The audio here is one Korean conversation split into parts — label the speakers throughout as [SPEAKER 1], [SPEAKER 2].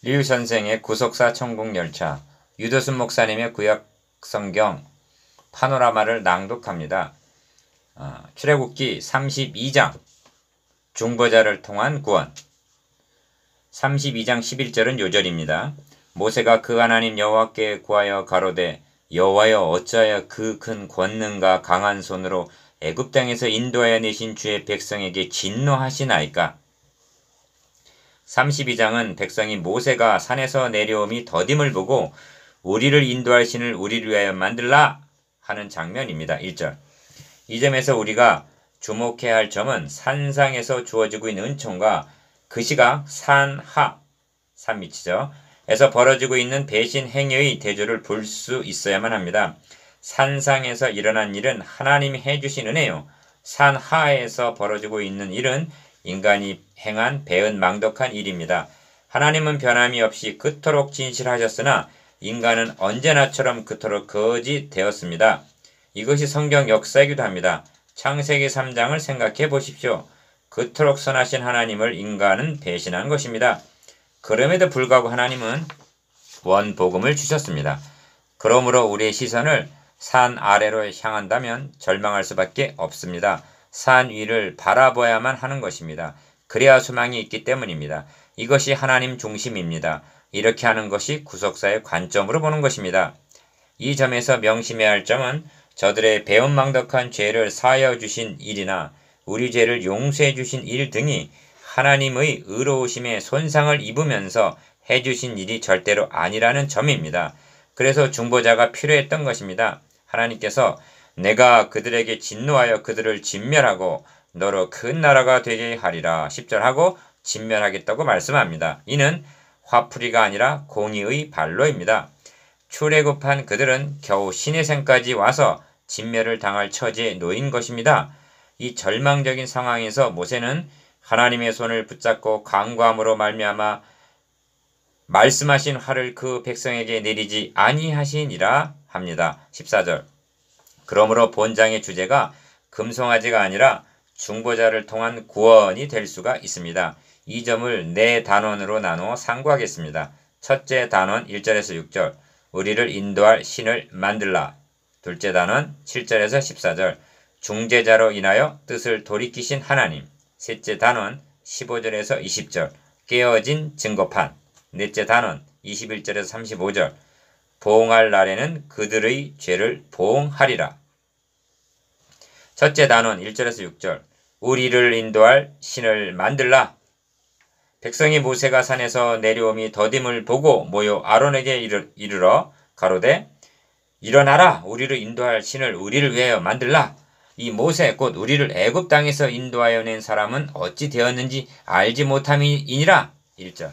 [SPEAKER 1] 류 선생의 구속사 천국열차, 유도순 목사님의 구약성경 파노라마를 낭독합니다. 출애굽기 32장 중보자를 통한 구원. 32장 11절은 요절입니다. 모세가 그 하나님 여호와께 구하여 가로되 여호와여 어찌하여 그 큰 권능과 강한 손으로 애굽 땅에서 인도하여 내신 주의 백성에게 진노하시나이까. 32장은 백성이 모세가 산에서 내려옴이 더딤을 보고 우리를 인도할 신을 우리를 위하여 만들라 하는 장면입니다. 1절. 이 점에서 우리가 주목해야 할 점은 산상에서 주어지고 있는 은총과 그 시각 산하, 산 밑이죠. 에서 벌어지고 있는 배신 행위의 대조를 볼 수 있어야만 합니다. 산상에서 일어난 일은 하나님이 해주신 은혜요. 산하에서 벌어지고 있는 일은 인간이 행한 배은망덕한 일입니다. 하나님은 변함이 없이 그토록 진실하셨으나 인간은 언제나처럼 그토록 거짓되었습니다. 이것이 성경 역사이기도 합니다. 창세기 3장을 생각해 보십시오. 그토록 선하신 하나님을 인간은 배신한 것입니다. 그럼에도 불구하고 하나님은 원복음을 주셨습니다. 그러므로 우리의 시선을 산 아래로 향한다면 절망할 수밖에 없습니다. 산 위를 바라봐야만 하는 것입니다. 그래야 소망이 있기 때문입니다. 이것이 하나님 중심입니다. 이렇게 하는 것이 구속사의 관점으로 보는 것입니다. 이 점에서 명심해야 할 점은 저들의 배은망덕한 죄를 사하여 주신 일이나 우리 죄를 용서해 주신 일 등이 하나님의 의로우심에 손상을 입으면서 해주신 일이 절대로 아니라는 점입니다. 그래서 중보자가 필요했던 것입니다. 하나님께서 내가 그들에게 진노하여 그들을 진멸하고 너로 큰 나라가 되게 하리라 10절 하고 진멸하겠다고 말씀합니다. 이는 화풀이가 아니라 공의의 발로입니다. 출애굽한 그들은 겨우 시내생까지 와서 진멸을 당할 처지에 놓인 것입니다. 이 절망적인 상황에서 모세는 하나님의 손을 붙잡고 간구함으로 말미암아 말씀하신 화를 그 백성에게 내리지 아니하시니라 합니다. 14절. 그러므로 본장의 주제가 금송아지가 아니라 중보자를 통한 구원이 될 수가 있습니다. 이 점을 네 단원으로 나누어 상고하겠습니다. 첫째 단원 1절에서 6절 우리를 인도할 신을 만들라. 둘째 단원 7절에서 14절 중재자로 인하여 뜻을 돌이키신 하나님. 셋째 단원 15절에서 20절 깨어진 증거판. 넷째 단원 21절에서 35절 보응할 날에는 그들의 죄를 보응하리라. 첫째 단원 1절에서 6절 우리를 인도할 신을 만들라. 백성이 모세가 산에서 내려옴이 더딤을 보고 모여 아론에게 이르러 가로되 일어나라 우리를 인도할 신을 우리를 위하여 만들라. 이 모세 곧 우리를 애굽 땅에서 인도하여 낸 사람은 어찌 되었는지 알지 못함이니라. 1절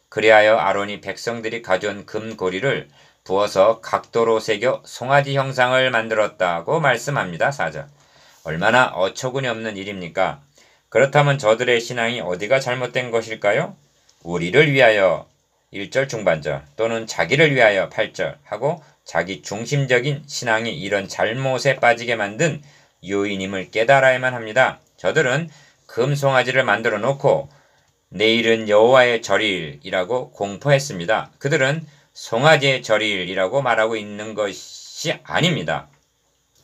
[SPEAKER 1] 그리하여 아론이 백성들이 가져온 금고리를 부어서 각도로 새겨 송아지 형상을 만들었다고 말씀합니다. 4절 얼마나 어처구니 없는 일입니까? 그렇다면 저들의 신앙이 어디가 잘못된 것일까요? 우리를 위하여 1절 중반절 또는 자기를 위하여 8절 하고 자기 중심적인 신앙이 이런 잘못에 빠지게 만든 요인임을 깨달아야만 합니다. 저들은 금송아지를 만들어 놓고 내일은 여호와의 절일이라고 공포했습니다. 그들은 송아지의 절일이라고 말하고 있는 것이 아닙니다.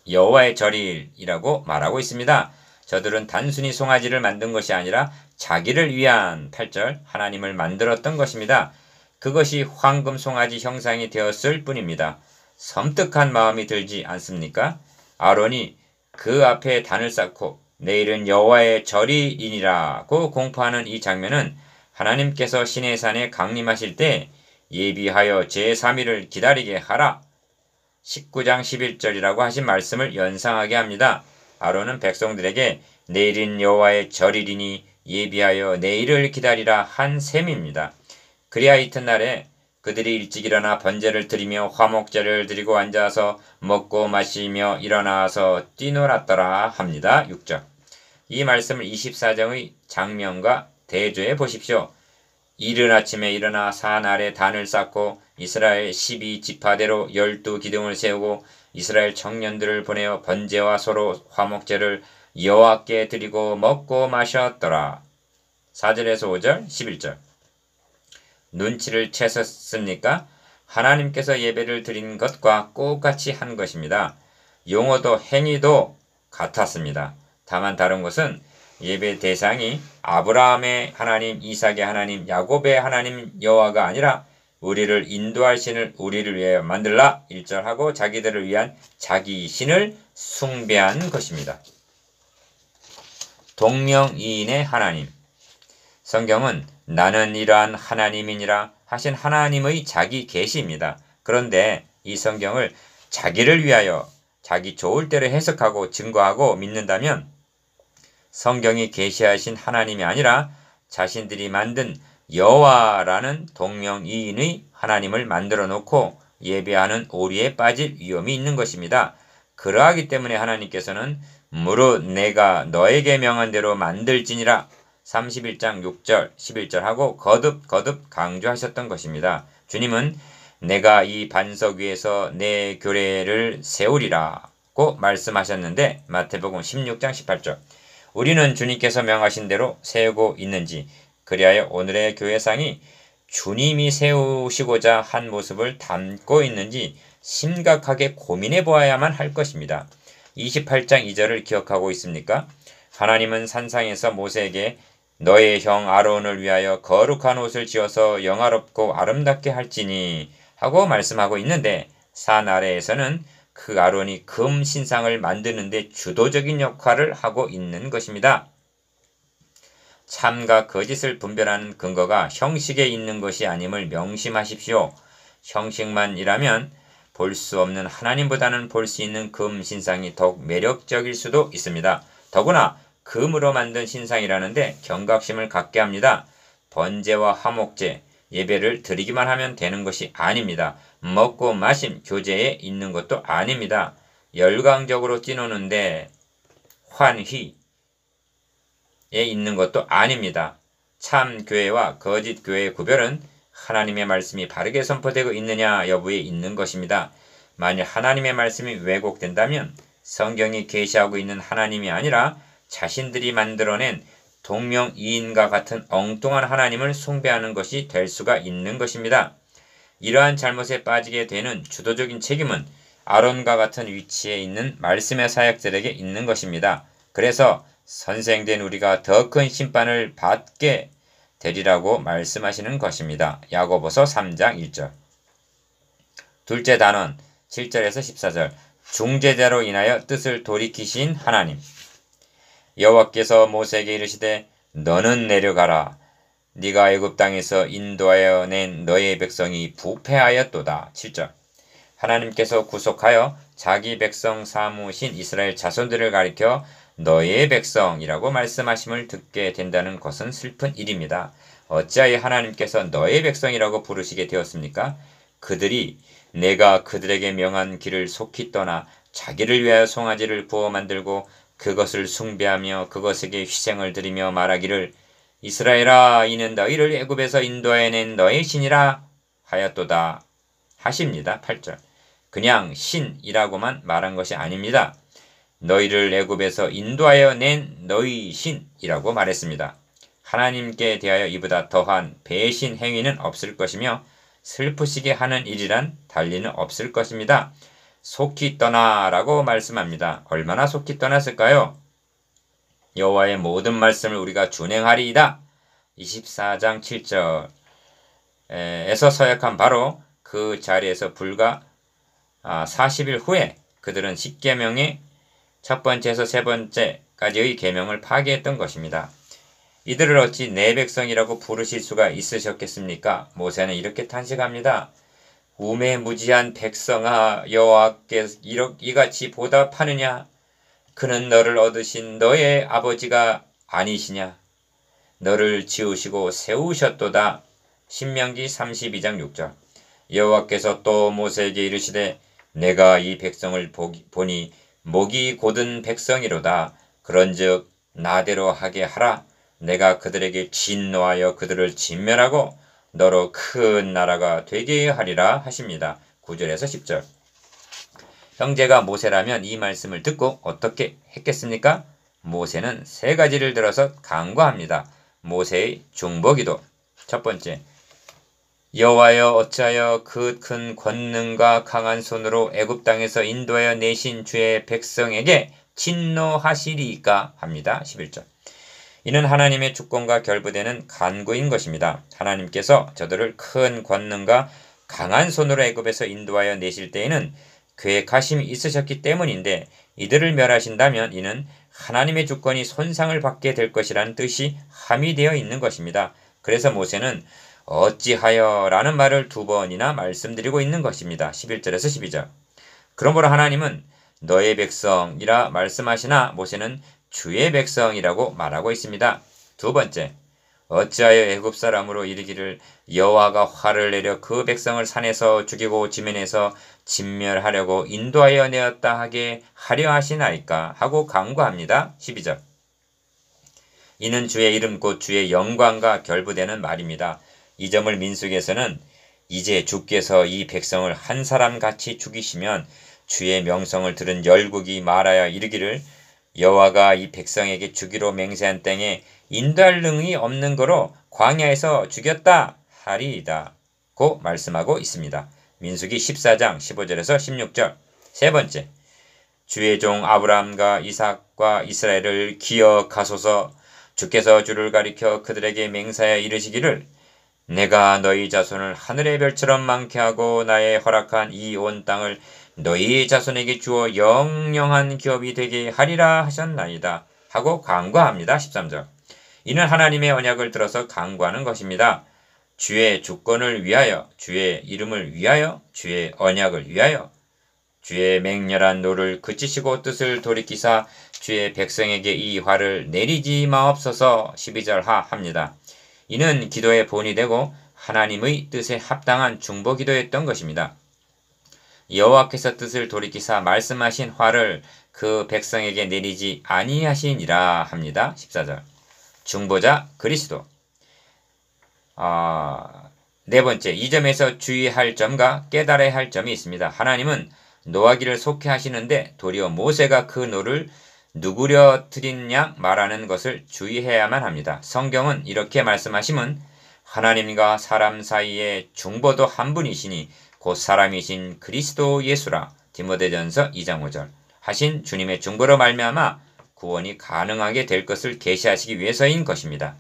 [SPEAKER 1] 여호와의 절일이라고 말하고 있습니다. 저들은 단순히 송아지를 만든 것이 아니라 자기를 위한 8절 하나님을 만들었던 것입니다. 그것이 황금 송아지 형상이 되었을 뿐입니다. 섬뜩한 마음이 들지 않습니까? 아론이 그 앞에 단을 쌓고 내일은 여호와의 절이니라고 공포하는 이 장면은 하나님께서 시내산에 강림하실 때 예비하여 제3일을 기다리게 하라 19장 11절이라고 하신 말씀을 연상하게 합니다. 아론은 백성들에게 내일은 여호와의 절이니 예비하여 내일을 기다리라 한 셈입니다. 그래야 이튿날에 그들이 일찍 일어나 번제를 드리며 화목제를 드리고 앉아서 먹고 마시며 일어나서 뛰놀았더라 합니다. 6절 이 말씀을 24장의 장면과 대조해 보십시오. 이른 아침에 일어나 산 아래 단을 쌓고 이스라엘 12지파대로 12기둥을 세우고 이스라엘 청년들을 보내어 번제와 서로 화목제를 여호와께 드리고 먹고 마셨더라. 4절에서 5절 11절 눈치를 채셨습니까? 하나님께서 예배를 드린 것과 똑같이 한 것입니다. 용어도 행위도 같았습니다. 다만 다른 것은 예배 대상이 아브라함의 하나님, 이삭의 하나님, 야곱의 하나님 여호와가 아니라 우리를 인도할 신을 우리를 위하여 만들라 1절하고 자기들을 위한 자기 신을 숭배한 것입니다. 동명이인의 하나님. 성경은 나는 이러한 하나님이니라 하신 하나님의 자기 계시입니다. 그런데 이 성경을 자기를 위하여 자기 좋을 대로 해석하고 증거하고 믿는다면 성경이 계시하신 하나님이 아니라 자신들이 만든 여호와라는 동명이인의 하나님을 만들어 놓고 예배하는 오리에 빠질 위험이 있는 것입니다. 그러하기 때문에 하나님께서는 무릇 내가 너에게 명한 대로 만들지니라 31장 6절 11절하고 거듭 강조하셨던 것입니다. 주님은 내가 이 반석 위에서 내 교회를 세우리라고 말씀하셨는데 마태복음 16장 18절 우리는 주님께서 명하신 대로 세우고 있는지 그리하여 오늘의 교회상이 주님이 세우시고자 한 모습을 담고 있는지 심각하게 고민해 보아야만 할 것입니다. 28장 2절을 기억하고 있습니까? 하나님은 산상에서 모세에게 너의 형 아론을 위하여 거룩한 옷을 지어서 영화롭고 아름답게 할지니 하고 말씀하고 있는데 산 아래에서는 그 아론이 금 신상을 만드는데 주도적인 역할을 하고 있는 것입니다. 참과 거짓을 분별하는 근거가 형식에 있는 것이 아님을 명심하십시오. 형식만이라면 볼 수 없는 하나님보다는 볼 수 있는 금 신상이 더욱 매력적일 수도 있습니다. 더구나 금으로 만든 신상이라는데 경각심을 갖게 합니다. 번제와 화목제, 예배를 드리기만 하면 되는 것이 아닙니다. 먹고 마심, 교제에 있는 것도 아닙니다. 열광적으로 뛰노는데 환희에 있는 것도 아닙니다. 참 교회와 거짓 교회의 구별은 하나님의 말씀이 바르게 선포되고 있느냐 여부에 있는 것입니다. 만일 하나님의 말씀이 왜곡된다면 성경이 계시하고 있는 하나님이 아니라 자신들이 만들어낸 동명이인과 같은 엉뚱한 하나님을 숭배하는 것이 될 수가 있는 것입니다. 이러한 잘못에 빠지게 되는 주도적인 책임은 아론과 같은 위치에 있는 말씀의 사역들에게 있는 것입니다. 그래서 선생된 우리가 더 큰 심판을 받게 되리라고 말씀하시는 것입니다. 야고보서 3장 1절. 둘째 단원 7절에서 14절. 중재자로 인하여 뜻을 돌이키신 하나님. 여호와께서 모세에게 이르시되 너는 내려가라. 네가 애굽 땅에서 인도하여 낸 너의 백성이 부패하였도다. 7절. 하나님께서 구속하여 자기 백성 삼으신 이스라엘 자손들을 가리켜 너의 백성이라고 말씀하심을 듣게 된다는 것은 슬픈 일입니다. 어찌하여 하나님께서 너의 백성이라고 부르시게 되었습니까? 그들이 내가 그들에게 명한 길을 속히 떠나 자기를 위하여 송아지를 부어 만들고 그것을 숭배하며 그것에게 희생을 드리며 말하기를 이스라엘아 이는 너희를 애굽에서 인도하여 낸 너의 신이라 하였도다 하십니다. 8절. 그냥 신이라고만 말한 것이 아닙니다. 너희를 애굽에서 인도하여 낸 너희 신이라고 말했습니다. 하나님께 대하여 이보다 더한 배신 행위는 없을 것이며 슬프시게 하는 일이란 달리는 없을 것입니다. 속히 떠나라고 말씀합니다. 얼마나 속히 떠났을까요? 여호와의 모든 말씀을 우리가 준행하리이다. 24장 7절에서 서약한 바로 그 자리에서 불과 40일 후에 그들은 10계명의 첫 번째에서 세 번째까지의 계명을 파기했던 것입니다. 이들을 어찌 내 백성이라고 부르실 수가 있으셨겠습니까? 모세는 이렇게 탄식합니다. 우매무지한 백성아 여호와께 이같이 보답하느냐? 그는 너를 얻으신 너의 아버지가 아니시냐? 너를 지으시고 세우셨도다. 신명기 32장 6절. 여호와께서 또 모세에게 이르시되 내가 이 백성을 보니 목이 곧은 백성이로다. 그런즉 나대로 하게 하라. 내가 그들에게 진노하여 그들을 진멸하고 너로 큰 나라가 되게 하리라 하십니다. 9절에서 10절. 형제가 모세라면 이 말씀을 듣고 어떻게 했겠습니까? 모세는 세 가지를 들어서 간구합니다. 모세의 중보기도. 첫 번째, 여호와여 어찌하여 그 큰 권능과 강한 손으로 애굽 땅에서 인도하여 내신 주의 백성에게 진노하시리이까 합니다. 11절. 이는 하나님의 주권과 결부되는 간구인 것입니다. 하나님께서 저들을 큰 권능과 강한 손으로 애굽에서 인도하여 내실 때에는 계획하심이 있으셨기 때문인데 이들을 멸하신다면 이는 하나님의 주권이 손상을 받게 될 것이라는 뜻이 함의되어 있는 것입니다. 그래서 모세는 어찌하여 라는 말을 2번이나 말씀드리고 있는 것입니다. 11절에서 12절. 그러므로 하나님은 너의 백성이라 말씀하시나 모세는 주의 백성이라고 말하고 있습니다. 2번째, 어찌하여 애굽 사람으로 이르기를 여호와가 화를 내려 그 백성을 산에서 죽이고 지면에서 진멸하려고 인도하여 내었다 하게 하려 하시나이까 하고 간구합니다. 12절. 이는 주의 이름 곧 주의 영광과 결부되는 말입니다. 이 점을 민수기에서는 이제 주께서 이 백성을 한 사람 같이 죽이시면 주의 명성을 들은 열국이 말하여 이르기를 여호와가 이 백성에게 주기로 맹세한 땅에 인도할 능이 없는 거로 광야에서 죽였다 하리이다 고 말씀하고 있습니다. 민수기 14장 15절에서 16절. 세 번째, 주의 종 아브라함과 이삭과 이스라엘을 기억하소서. 주께서 주를 가리켜 그들에게 맹세하여 이르시기를 내가 너희 자손을 하늘의 별처럼 많게 하고 나의 허락한 이 온 땅을 너희 자손에게 주어 영영한 기업이 되게 하리라 하셨나이다 하고 간구합니다. 13절. 이는 하나님의 언약을 들어서 간구하는 것입니다. 주의 주권을 위하여, 주의 이름을 위하여, 주의 언약을 위하여, 주의 맹렬한 노를 그치시고 뜻을 돌이키사 주의 백성에게 이 화를 내리지 마옵소서. 12절 하 합니다. 이는 기도의 본이 되고 하나님의 뜻에 합당한 중보 기도였던 것입니다. 여호와께서 뜻을 돌이키사 말씀하신 화를 그 백성에게 내리지 아니하시니라 합니다. 14절. 중보자 그리스도. 네 번째, 이 점에서 주의할 점과 깨달아야 할 점이 있습니다. 하나님은 노하기를 속해 하시는데 도리어 모세가 그 노를 누구려 드린 양 말하는 것을 주의해야만 합니다. 성경은 이렇게 말씀하시면 하나님과 사람 사이에 중보도 한 분이시니 곧 사람이신 그리스도 예수라. 디모데전서 2장 5절. 하신 주님의 중보로 말미암아 구원이 가능하게 될 것을 계시하시기 위해서인 것입니다.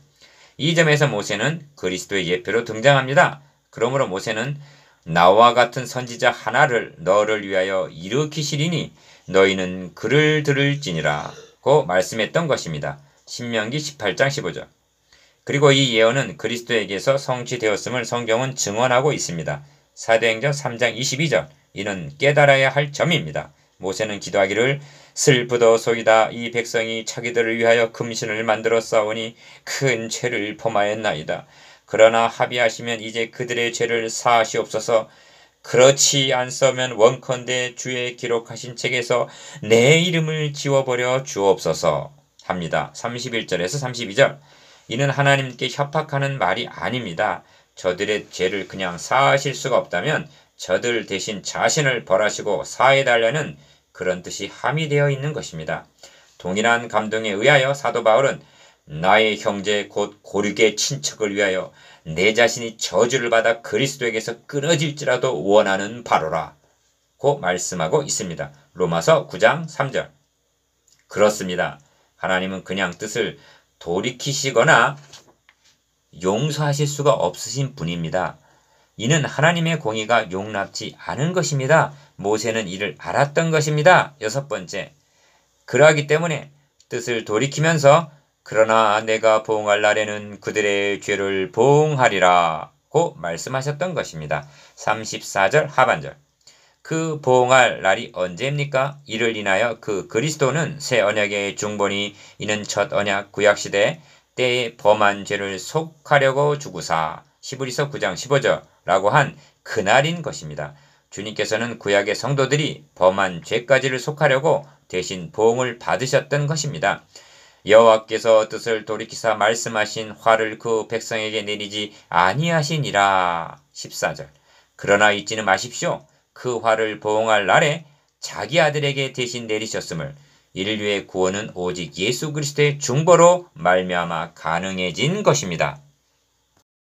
[SPEAKER 1] 이 점에서 모세는 그리스도의 예표로 등장합니다. 그러므로 모세는 나와 같은 선지자 하나를 너를 위하여 일으키시리니 너희는 그를 들을지니라 고 말씀했던 것입니다. 신명기 18장 15절. 그리고 이 예언은 그리스도에게서 성취되었음을 성경은 증언하고 있습니다. 사도행전 3장 22절. 이는 깨달아야 할 점입니다. 모세는 기도하기를 슬프도소이다. 이 백성이 자기들을 위하여 금신을 만들어 싸우니 큰 죄를 범하였나이다. 그러나 합의하시면 이제 그들의 죄를 사하시옵소서. 그렇지 않으면 원컨대 주의 기록하신 책에서 내 이름을 지워버려 주옵소서 합니다. 31절에서 32절. 이는 하나님께 협박하는 말이 아닙니다. 저들의 죄를 그냥 사하실 수가 없다면 저들 대신 자신을 벌하시고 사해달라는 그런 뜻이 함의되어 있는 것입니다. 동일한 감동에 의하여 사도 바울은 나의 형제 곧 고륙의 친척을 위하여 내 자신이 저주를 받아 그리스도에게서 끊어질지라도 원하는 바로라 고 말씀하고 있습니다. 로마서 9장 3절. 그렇습니다. 하나님은 그냥 뜻을 돌이키시거나 용서하실 수가 없으신 분입니다. 이는 하나님의 공의가 용납지 않은 것입니다. 모세는 이를 알았던 것입니다. 6번째, 그러하기 때문에 뜻을 돌이키면서 그러나 내가 보응할 날에는 그들의 죄를 보응하리라 고 말씀하셨던 것입니다. 34절 하반절. 그 보응할 날이 언제입니까? 이를 인하여 그 그리스도는 새 언약의 중본이 이는 첫 언약 구약시대 때에 범한 죄를 속하려고 주구사 히브리서 9장 15절 라고 한 그날인 것입니다. 주님께서는 구약의 성도들이 범한 죄까지를 속하려고 대신 보응을 받으셨던 것입니다. 여호와께서 뜻을 돌이키사 말씀하신 화를 그 백성에게 내리지 아니하시니라. 14절. 그러나 잊지는 마십시오. 그 화를 보응할 날에 자기 아들에게 대신 내리셨음을. 인류의 구원은 오직 예수 그리스도의 중보로 말미암아 가능해진 것입니다.